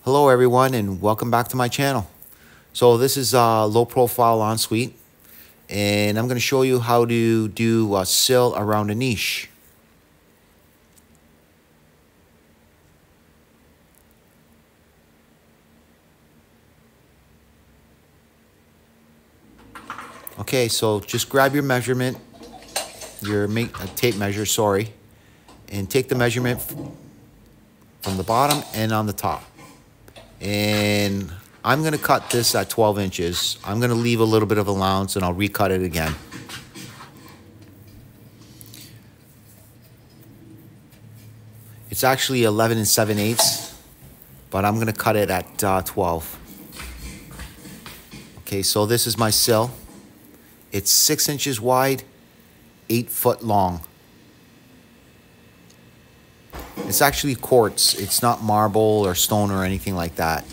Hello everyone and welcome back to my channel. So this is a low profile ensuite and I'm going to show you how to do a sill around a niche. Okay, so just grab your measurement, your tape measure, and take the measurement from the bottom and on the top. And I'm going to cut this at 12 inches. I'm going to leave a little bit of allowance and I'll recut it again. It's actually 11 7/8, but I'm going to cut it at 12. Okay, so this is my sill. It's 6 inches wide, 8 foot long. It's actually quartz. It's not marble or stone or anything like that.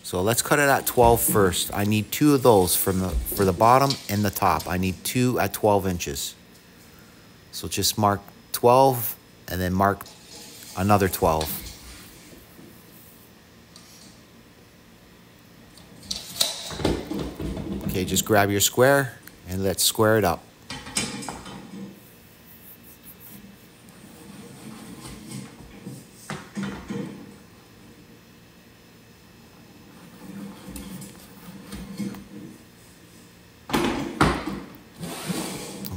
So let's cut it at 12 first. I need 2 of those for the bottom and the top. I need 2 at 12 inches. So just mark 12 and then mark another 12. Okay, just grab your square and let's square it up.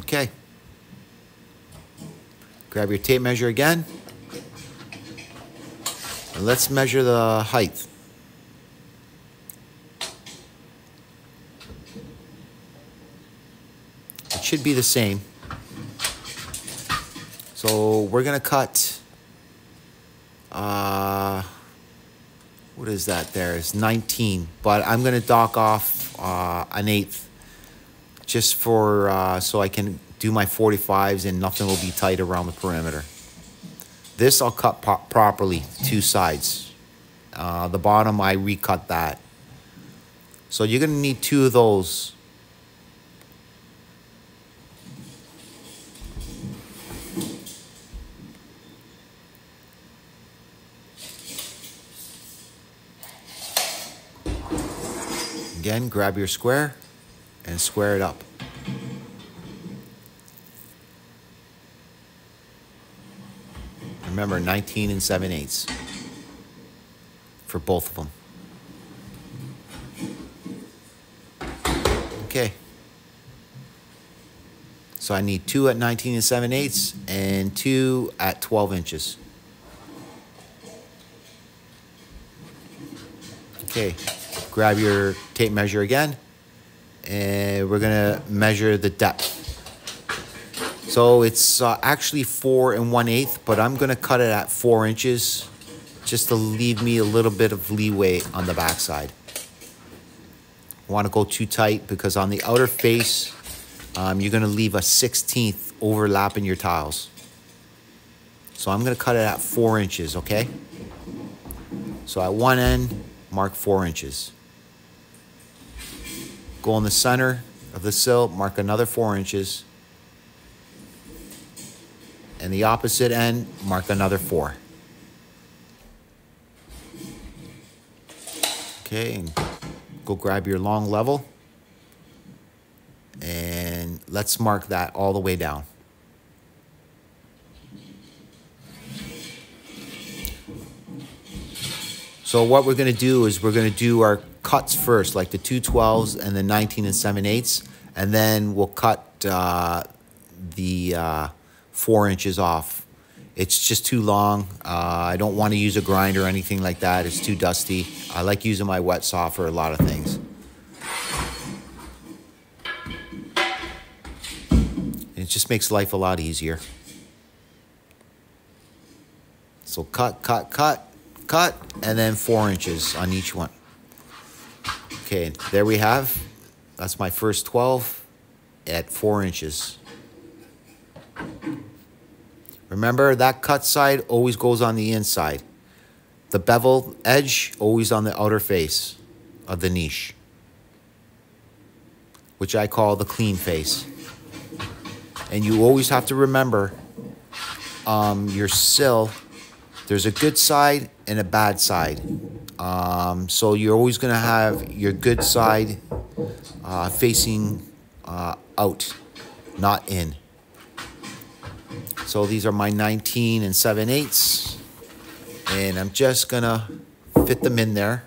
Okay. Grab your tape measure again. And let's measure the height. It should be the same. So we're gonna cut, what is that there? It's 19, but I'm gonna dock off an eighth just for, so I can do my 45s and nothing will be tight around the perimeter. This I'll cut properly, 2 sides. The bottom, I recut that. So you're gonna need 2 of those. Again, grab your square and square it up. Remember, 19 7/8 for both of them. Okay. So I need 2 at 19 7/8 and 2 at 12 inches. Okay. Grab your tape measure again, and we're gonna measure the depth. So it's actually 4 1/8, but I'm gonna cut it at 4 inches just to leave me a little bit of leeway on the backside. I want to go too tight because on the outer face, you're gonna leave a 1/16 overlap in your tiles. So I'm gonna cut it at 4 inches, okay? So at one end, mark 4 inches. Go in the center of the sill, mark another 4 inches. And the opposite end, mark another 4. Okay, and go grab your long level. And let's mark that all the way down. So what we're going to do is we're going to do our cuts first, like the 2 12s and the 19 7/8, and then we'll cut the 4 inches off. It's just too long. I don't want to use a grinder or anything like that. It's too dusty. I like using my wet saw for a lot of things. It just makes life a lot easier. So cut, cut, cut, cut, and then 4 inches on each one. Okay, there we have. That's my first 12 at 4 inches. Remember, that cut side always goes on the inside. The bevel edge always on the outer face of the niche, which I call the clean face. And you always have to remember your sill There's a good side and a bad side. So you're always going to have your good side facing out, not in. So these are my 19 and 7/8, and I'm just going to fit them in there.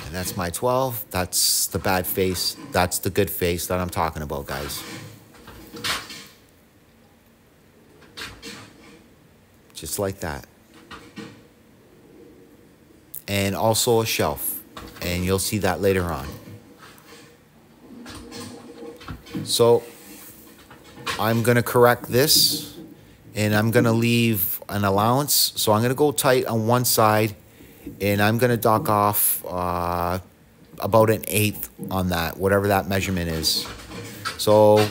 And that's my 12. That's the bad face. That's the good face that I'm talking about, guys. Just like that. And also a shelf. And you'll see that later on. So I'm going to correct this. And I'm going to leave an allowance. So I'm going to go tight on one side. And I'm going to dock off about an 1/8 on that, whatever that measurement is. So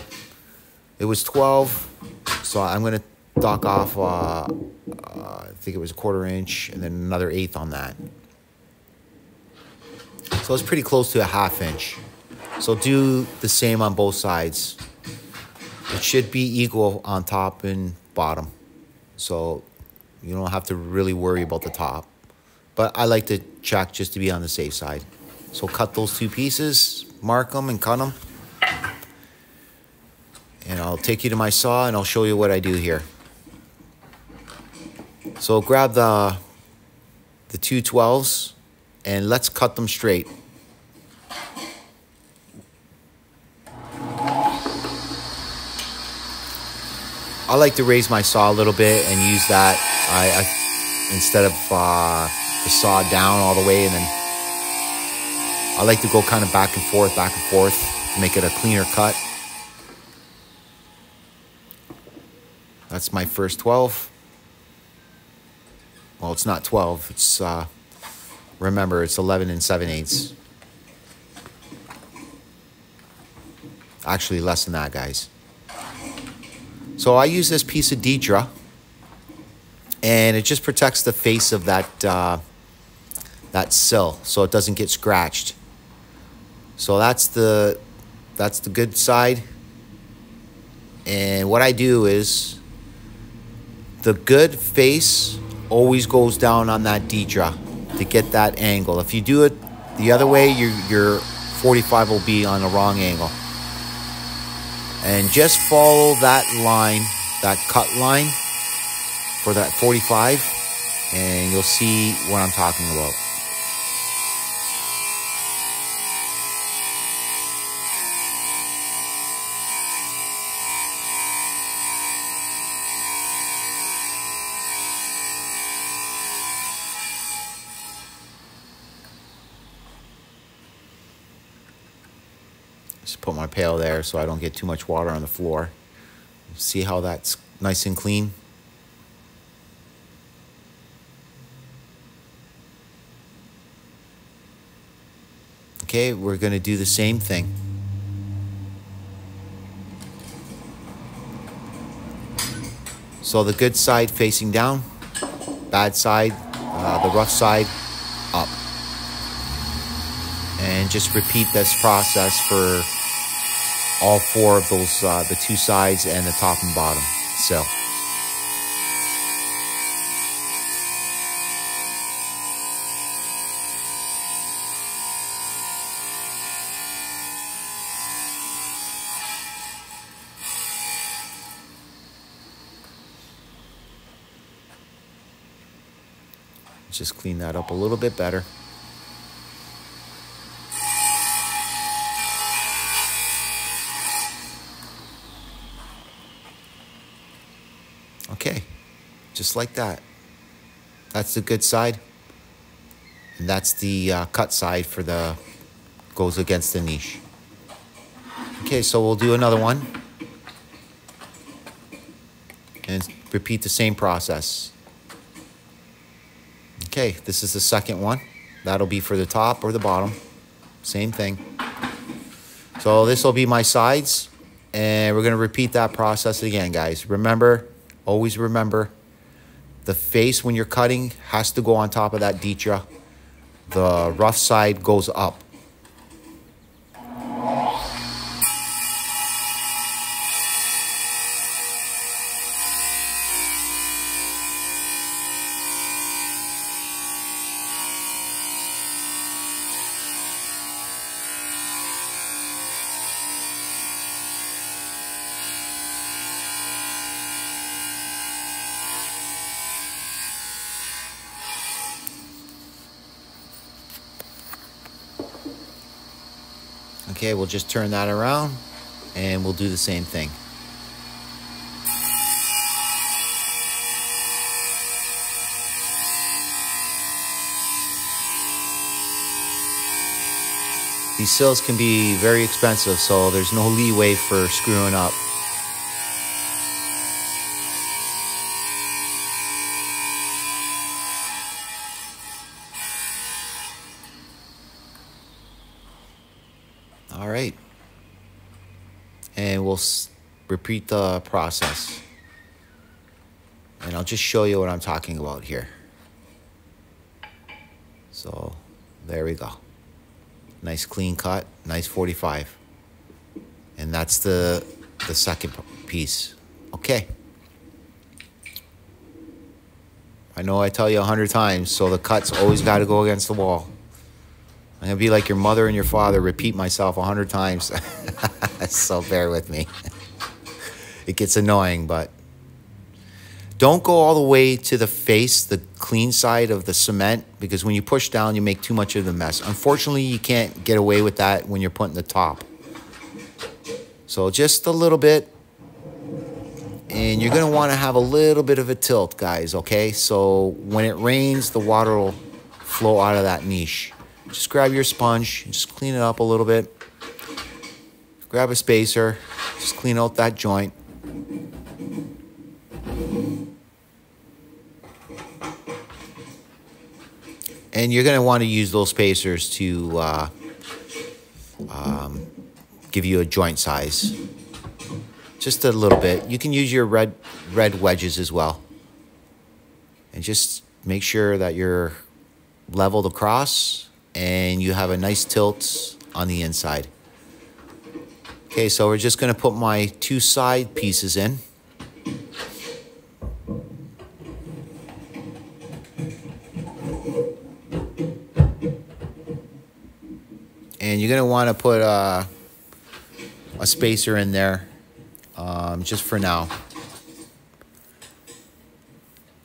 it was 12. So I'm going to dock off, I think it was a 1/4 inch, and then another 1/8 on that. So it's pretty close to a 1/2 inch. So do the same on both sides. It should be equal on top and bottom. So you don't have to really worry about the top. But I like to check just to be on the safe side. So cut those two pieces, mark them and cut them. And I'll take you to my saw and I'll show you what I do here. So grab the two 12s and let's cut them straight. I like to raise my saw a little bit and use that instead of the saw down all the way, and then I like to go kind of back and forth to make it a cleaner cut. That's my first 12. Well, it's not 12. It's remember, it's 11 and 7/8. Actually, less than that, guys. So I use this piece of Deidre, and it just protects the face of that that sill, so it doesn't get scratched. So that's the good side. And what I do is the good face always goes down on that Deidre to get that angle. If you do it the other way, your 45 will be on the wrong angle. And just follow that line, that cut line for that 45, and you'll see what I'm talking about. Just put my pail there so I don't get too much water on the floor. See how that's nice and clean? Okay, we're going to do the same thing. So the good side facing down, bad side, the rough side up. And just repeat this process for all four of those, the two sides and the top and bottom sill. Just clean that up a little bit better. Okay, just like that. That's the good side. And that's the cut side for the, goes against the niche. Okay, so we'll do another one. And repeat the same process. Okay, this is the second one. That'll be for the top or the bottom. Same thing. So this will be my sides. And we're going to repeat that process again, guys. Remember, always remember the face when you're cutting has to go on top of that ditra. The rough side goes up. Okay, we'll just turn that around and we'll do the same thing. These sills can be very expensive, so there's no leeway for screwing up. All right. And we'll repeat the process. And I'll just show you what I'm talking about here. So there we go. Nice clean cut, nice 45. And that's the second piece. Okay. I know I tell you 100 times, so the cut's always got to go against the wall. I'm going to be like your mother and your father, repeat myself 100 times. So bear with me. It gets annoying, but don't go all the way to the face, the clean side of the cement, because when you push down, you make too much of the mess. Unfortunately, you can't get away with that when you're putting the top. So just a little bit. And you're going to want to have a little bit of a tilt, guys, okay? So when it rains, the water will flow out of that niche. Just grab your sponge, just clean it up a little bit. Grab a spacer, just clean out that joint. And you're going to want to use those spacers to give you a joint size. Just a little bit. You can use your red wedges as well. And just make sure that you're leveled across and you have a nice tilt on the inside. Okay, so we're just going to put my two side pieces in. And you're going to want to put a spacer in there just for now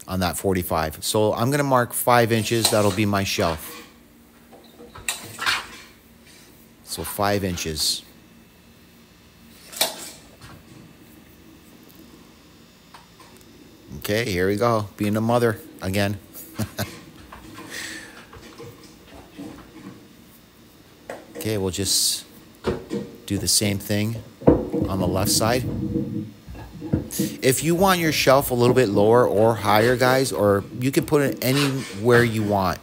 on that 45. So I'm going to mark 5 inches. That'll be my shelf. So 5 inches. Okay, here we go. Being a mother again. Okay, we'll just do the same thing on the left side. If you want your shelf a little bit lower or higher, guys, or you can put it anywhere you want.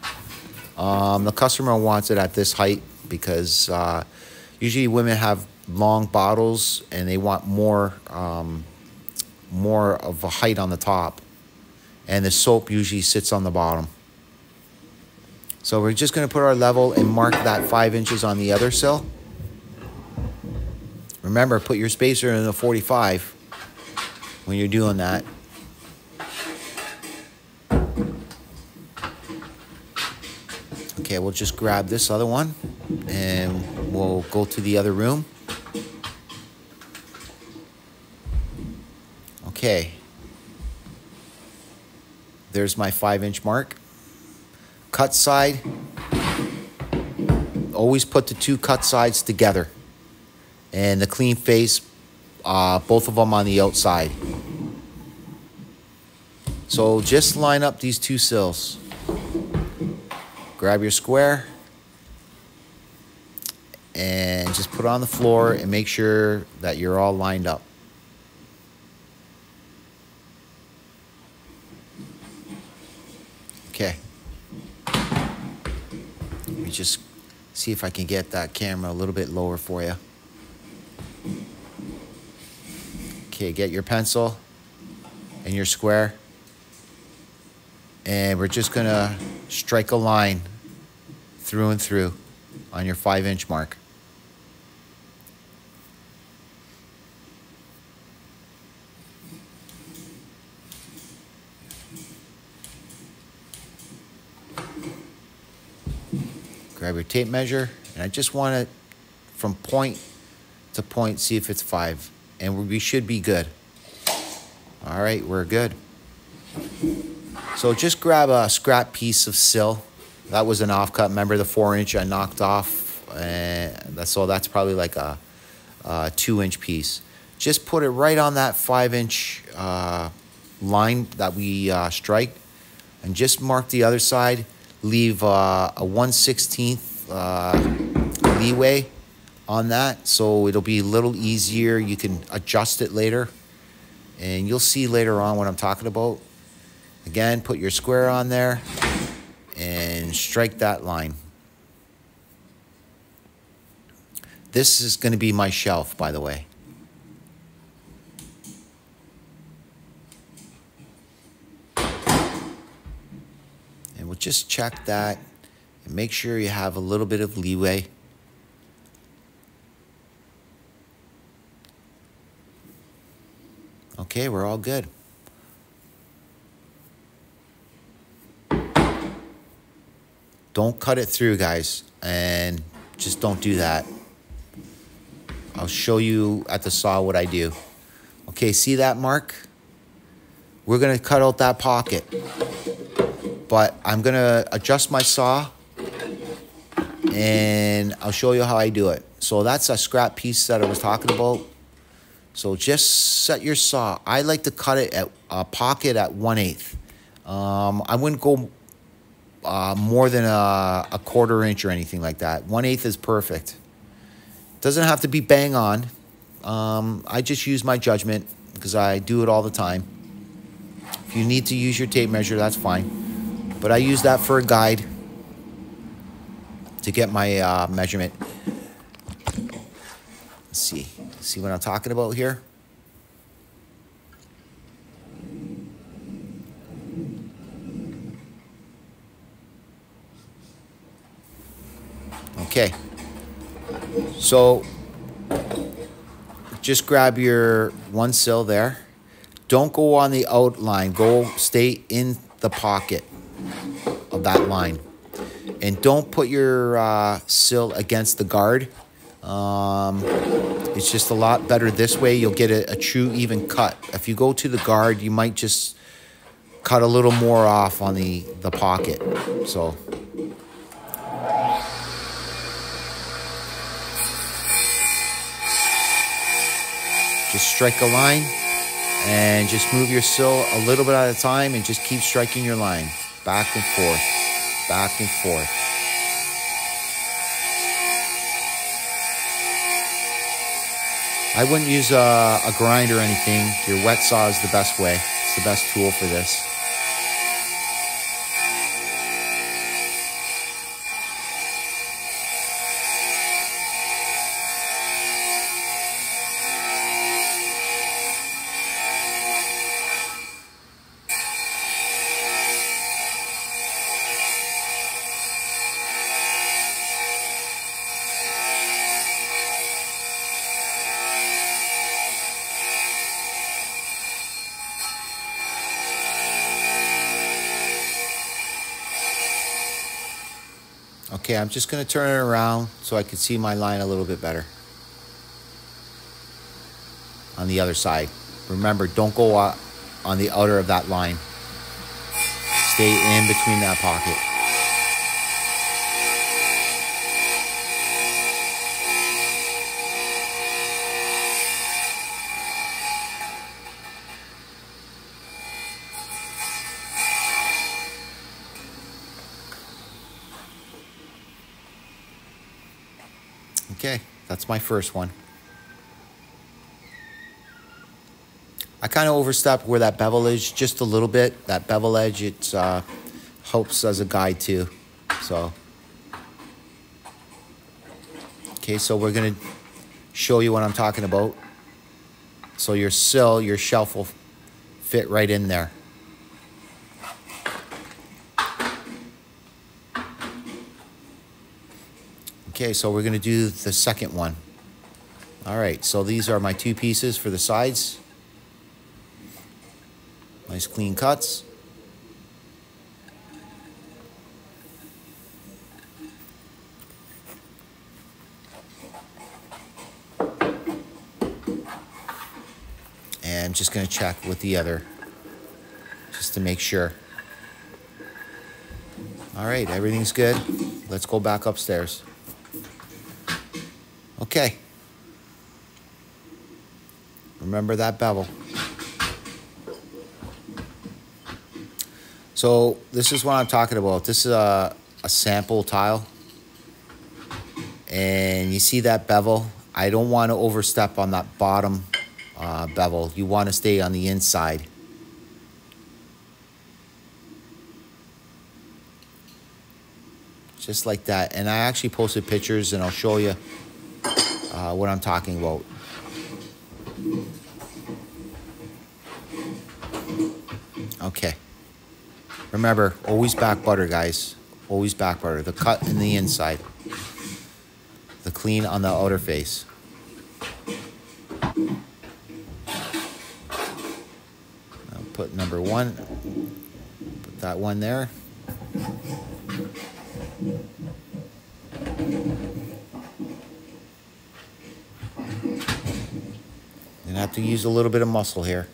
The customer wants it at this height because usually women have long bottles and they want more of a height on the top. And the soap usually sits on the bottom. So we're just going to put our level and mark that 5 inches on the other sill. Remember, put your spacer in the 45 when you're doing that. Okay, we'll just grab this other one and we'll go to the other room. Okay. There's my 5-inch mark. Cut side. Always put the two cut sides together. And the clean face, both of them on the outside. So just line up these two sills. Grab your square. And just put it on the floor and make sure that you're all lined up. Okay. Let me just see if I can get that camera a little bit lower for you. Okay, get your pencil and your square. And we're just gonna strike a line through and through on your 5-inch mark. Grab your tape measure, and I just want to, from point to point, see if it's 5, and we should be good. All right, we're good. So just grab a scrap piece of sill. That was an offcut. Remember the 4-inch I knocked off? So that's probably like a 2-inch piece. Just put it right on that 5-inch line that we strike, and just mark the other side. Leave a 1/16 leeway on that, so it'll be a little easier. You can adjust it later, and you'll see later on what I'm talking about. Again, put your square on there and strike that line. This is going to be my shelf, by the way. And we'll just check that and make sure you have a little bit of leeway. Okay, we're all good. Don't cut it through, guys, and just don't do that. I'll show you at the saw what I do. Okay, see that mark? We're gonna cut out that pocket, but I'm gonna adjust my saw and I'll show you how I do it. So that's a scrap piece that I was talking about. So just set your saw. I like to cut it at a pocket at 1/8. I wouldn't go more than a 1/4 inch or anything like that. 1/8 is perfect. Doesn't have to be bang on. I just use my judgment because I do it all the time. If you need to use your tape measure, that's fine. But I use that for a guide to get my measurement. Let's see. See what I'm talking about here? Okay. So just grab your one sill there. Don't go on the outline. Stay in the pocket of that line. And don't put your sill against the guard. It's just a lot better this way. You'll get a true even cut. If you go to the guard, you might just cut a little more off on the pocket. So just strike a line and just move your sill a little bit at a time and just keep striking your line back and forth, back and forth. I wouldn't use a grind or anything. Your wet saw is the best way. It's the best tool for this. Okay, I'm just going to turn it around so I can see my line a little bit better on the other side. Remember, don't go on the outer of that line. Stay in between that pocket. Okay, that's my first one. I kind of overstepped where that bevel is just a little bit. That bevel edge, it helps as a guide too. So, okay, so we're gonna show you what I'm talking about. So your sill, your shelf will fit right in there. Okay, so we're gonna do the second one. All right, so these are my two pieces for the sides. Nice clean cuts. And I'm just gonna check with the other, just to make sure. All right, everything's good. Let's go back upstairs. Okay. Remember that bevel. So this is what I'm talking about. This is a sample tile. And you see that bevel? I don't want to overstep on that bottom bevel. You want to stay on the inside. Just like that. And I actually posted pictures and I'll show you what I'm talking about. Okay. Remember, always back butter, guys. Always back butter. The cut in the inside. The clean on the outer face. I'll put number one. Put that one there. And I have to use a little bit of muscle here.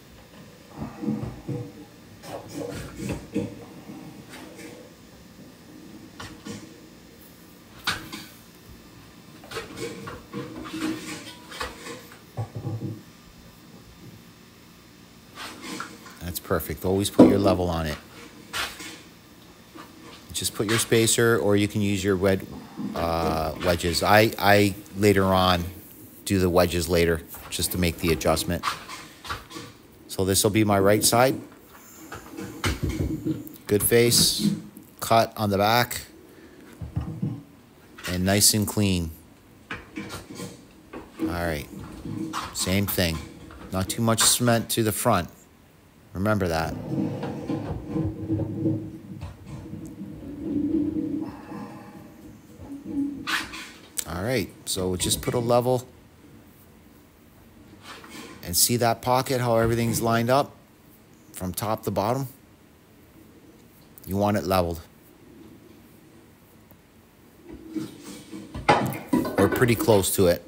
That's perfect. Always put your level on it. Just put your spacer, or you can use your wedges. I later on do the wedges later, just to make the adjustment. So this will be my right side. Good face, cut on the back, and nice and clean. All right, same thing. Not too much cement to the front. Remember that. All right, so we'll just put a level. And see that pocket, how everything's lined up from top to bottom? You want it leveled. We're pretty close to it.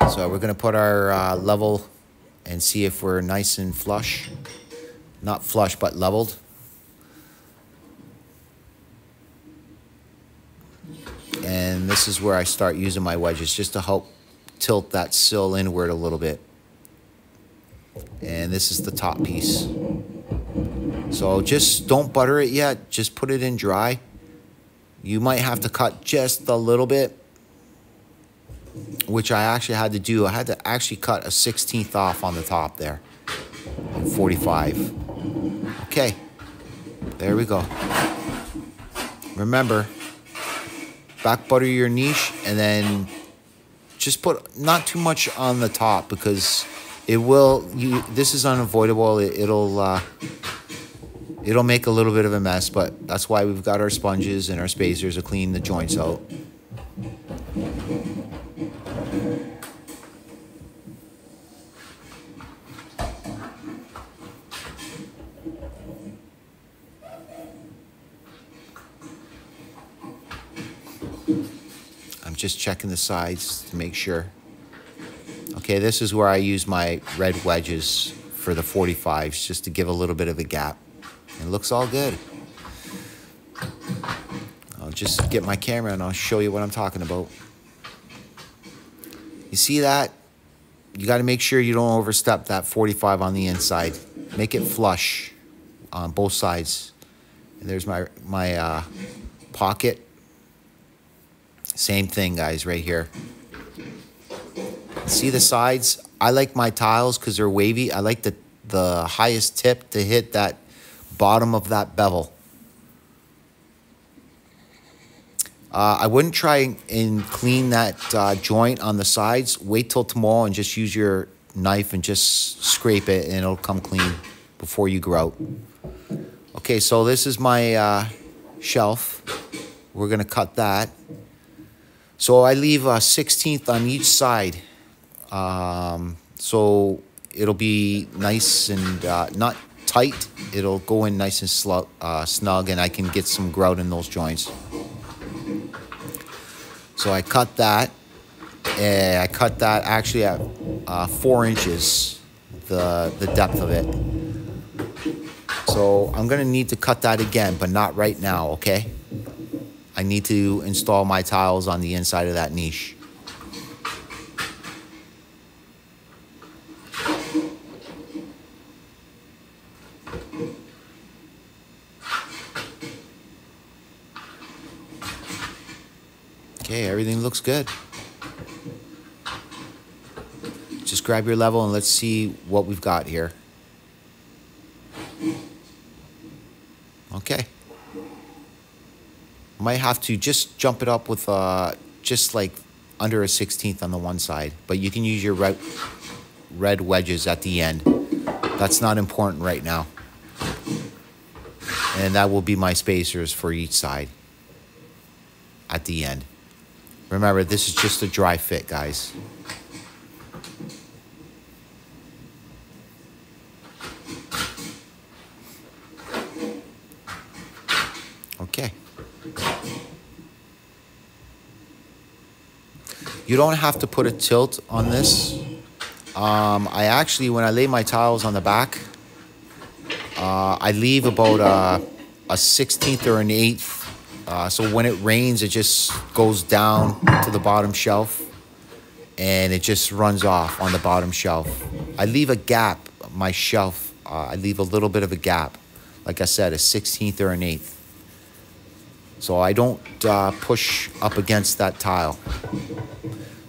So we're gonna put our level and see if we're nice and flush. Not flush, but leveled. And this is where I start using my wedges, just to help tilt that sill inward a little bit. And this is the top piece. So just don't butter it yet, just put it in dry. You might have to cut just a little bit, which I actually had to do. I had to actually cut a 1/16 off on the top there, 45. Okay, there we go. Remember, back butter your niche, and then just put not too much on the top, because it will, this is unavoidable. It'll make a little bit of a mess, but that's why we've got our sponges and our spacers to clean the joints out. I'm just checking the sides to make sure. Okay, this is where I use my red wedges for the 45s, just to give a little bit of a gap. It looks all good. I'll just get my camera and I'll show you what I'm talking about. You see that? You got to make sure you don't overstep that 45 on the inside. Make it flush on both sides. And there's my pocket. Same thing, guys, right here. See the sides? I like my tiles because they're wavy. I like the highest tip to hit that bottom of that bevel. I wouldn't try and clean that joint on the sides. Wait till tomorrow and just use your knife and just scrape it, and it'll come clean before you grout. Okay, so this is my shelf. we're gonna cut that. So I leave a 1/16 on each side. So it'll be nice and not tight. It'll go in nice and snug, and I can get some grout in those joints. So I cut that. I cut that actually at 4 inches, the depth of it. So I'm gonna need to cut that again, but not right now, okay? I need to install my tiles on the inside of that niche. Okay, everything looks good. Just grab your level and let's see what we've got here. Okay. Might have to just jump it up with just like under a 1/16 on the one side, but you can use your red wedges at the end. That's not important right now. And that will be my spacers for each side at the end. Remember, this is just a dry fit, guys. Okay. You don't have to put a tilt on this. I actually, when I lay my tiles on the back, I leave about a 1/16 or an 1/8. So when it rains, it just goes down to the bottom shelf and it just runs off on the bottom shelf. I leave a gap, my shelf, I leave a little bit of a gap. Like I said, a 1/16 or an 1/8. So I don't push up against that tile.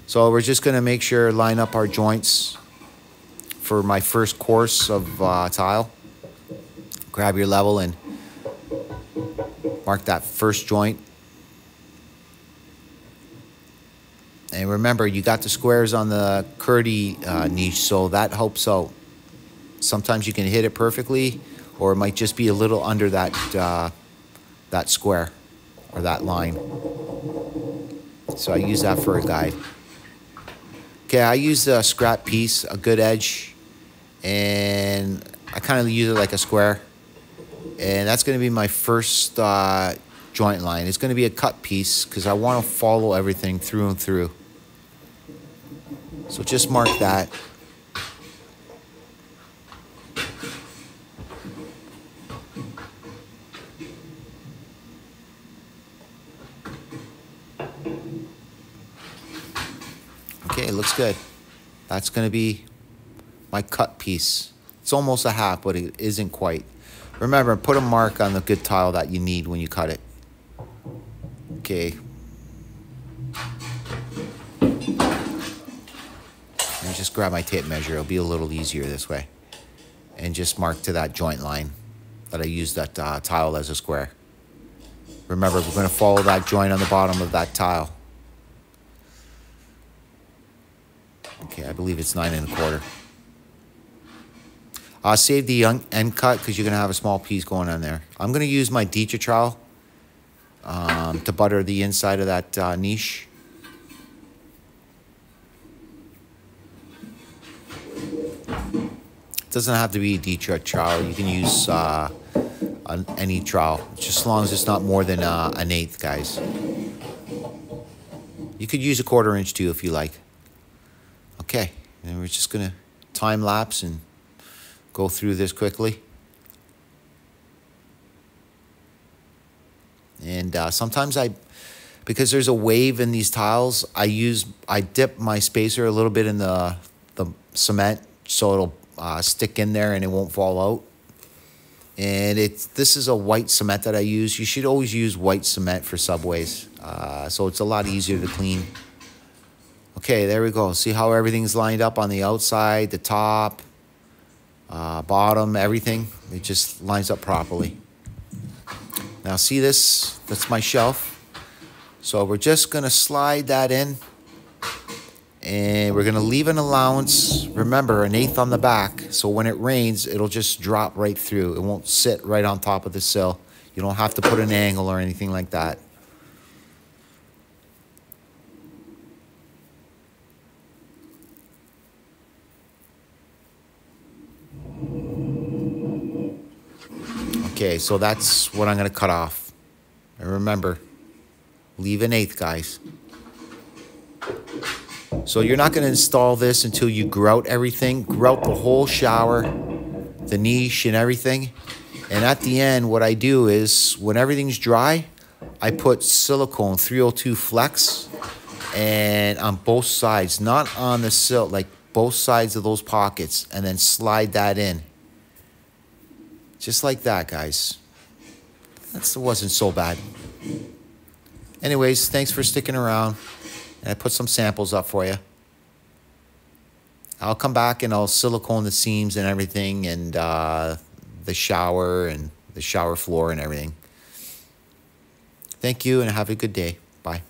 So we're just gonna make sure, line up our joints for my first course of tile. Grab your level and mark that first joint. And remember, you got the squares on the curdy niche, so that helps out. Sometimes you can hit it perfectly, or it might just be a little under that, that square or that line. So I use that for a guide. Okay, I use a scrap piece, a good edge, and I kind of use it like a square. And that's going to be my first joint line. It's going to be a cut piece because I want to follow everything through and through. So just mark that. Okay, it looks good. That's going to be my cut piece. It's almost a half, but it isn't quite. Remember, put a mark on the good tile that you need when you cut it. Okay. Let me just grab my tape measure. It'll be a little easier this way. And just mark to that joint line that I used that tile as a square. Remember, we're going to follow that joint on the bottom of that tile. Okay, I believe it's 9 1/4. Save the end cut because you're going to have a small piece going on there. I'm going to use my Deetra trowel to butter the inside of that niche. It doesn't have to be a Deetra trowel. You can use any trowel, just as long as it's not more than an 1/8, guys. You could use a 1/4 inch too if you like. Okay, and we're just going to time lapse and go through this quickly. And sometimes because there's a wave in these tiles, I dip my spacer a little bit in the cement so it'll stick in there and it won't fall out. And this is a white cement that I use. You should always use white cement for subways, so it's a lot easier to clean. Okay, there we go. See how everything's lined up on the outside, the top, bottom, everything. It just lines up properly. Now see this? That's my shelf. So we're just going to slide that in. And we're going to leave an allowance. Remember, an 1/8 on the back. So when it rains, it'll just drop right through. It won't sit right on top of the sill. You don't have to put an angle or anything like that. Okay, so that's what I'm gonna cut off. And remember, leave 1/8, guys. So you're not gonna install this until you grout everything, grout the whole shower, the niche and everything. And at the end, what I do is, when everything's dry, I put silicone 302 flex and on both sides, not on the sill, like both sides of those pockets, and then slide that in. Just like that, guys. That wasn't so bad. Anyways, thanks for sticking around. And I put some samples up for you. I'll come back and I'll silicone the seams and everything, and the shower and the shower floor and everything. Thank you and have a good day. Bye.